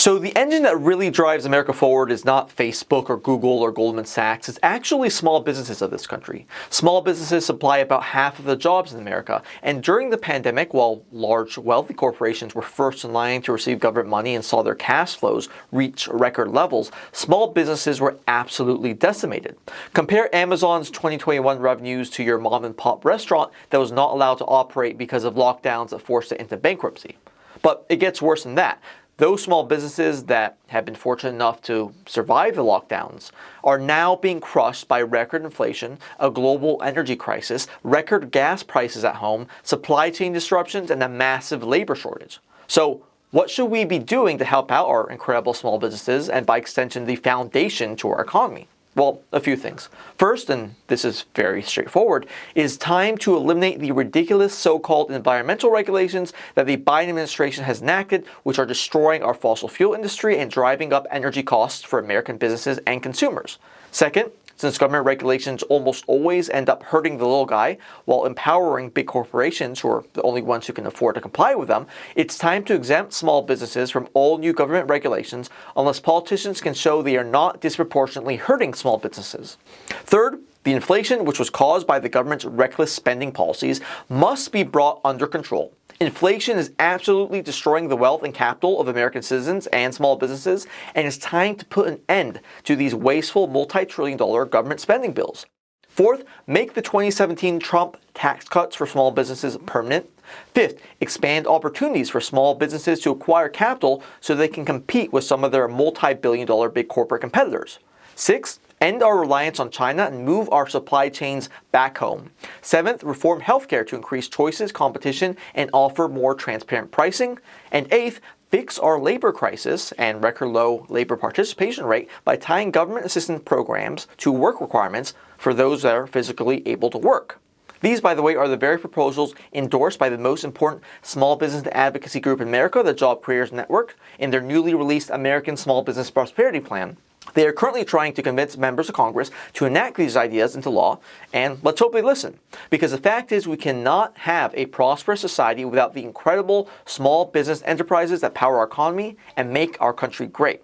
So the engine that really drives America forward is not Facebook or Google or Goldman Sachs. It's actually small businesses of this country. Small businesses supply about half of the jobs in America. And during the pandemic, while large wealthy corporations were first in line to receive government money and saw their cash flows reach record levels, small businesses were absolutely decimated. Compare Amazon's 2021 revenues to your mom and pop restaurant that was not allowed to operate because of lockdowns that forced it into bankruptcy. But it gets worse than that. Those small businesses that have been fortunate enough to survive the lockdowns are now being crushed by record inflation, a global energy crisis, record gas prices at home, supply chain disruptions, and a massive labor shortage. So, what should we be doing to help out our incredible small businesses and by extension the foundation to our economy? Well, a few things. First, and this is very straightforward, it is time to eliminate the ridiculous so-called environmental regulations that the Biden administration has enacted, which are destroying our fossil fuel industry and driving up energy costs for American businesses and consumers. Second, since government regulations almost always end up hurting the little guy while empowering big corporations who are the only ones who can afford to comply with them, it's time to exempt small businesses from all new government regulations unless politicians can show they are not disproportionately hurting small businesses. Third, the inflation, which was caused by the government's reckless spending policies, must be brought under control. Inflation is absolutely destroying the wealth and capital of American citizens and small businesses, and it's time to put an end to these wasteful multi-trillion-dollar government spending bills. Fourth, make the 2017 Trump tax cuts for small businesses permanent. Fifth, expand opportunities for small businesses to acquire capital so they can compete with some of their multi-billion-dollar big corporate competitors. Sixth, end our reliance on China and move our supply chains back home. Seventh, reform healthcare to increase choices, competition, and offer more transparent pricing. And eighth, fix our labor crisis and record low labor participation rate by tying government assistance programs to work requirements for those that are physically able to work. These, by the way, are the very proposals endorsed by the most important small business advocacy group in America, the Job Creators Network, in their newly released American Small Business Prosperity Plan. They are currently trying to convince members of Congress to enact these ideas into law, and let's hope they listen. Because the fact is, we cannot have a prosperous society without the incredible small business enterprises that power our economy and make our country great.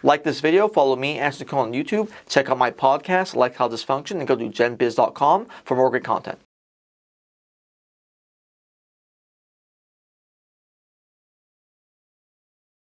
Like this video, follow me, Nicole, on YouTube, check out my podcast, Like How Dysfunction, and go to genbiz.com for more great content.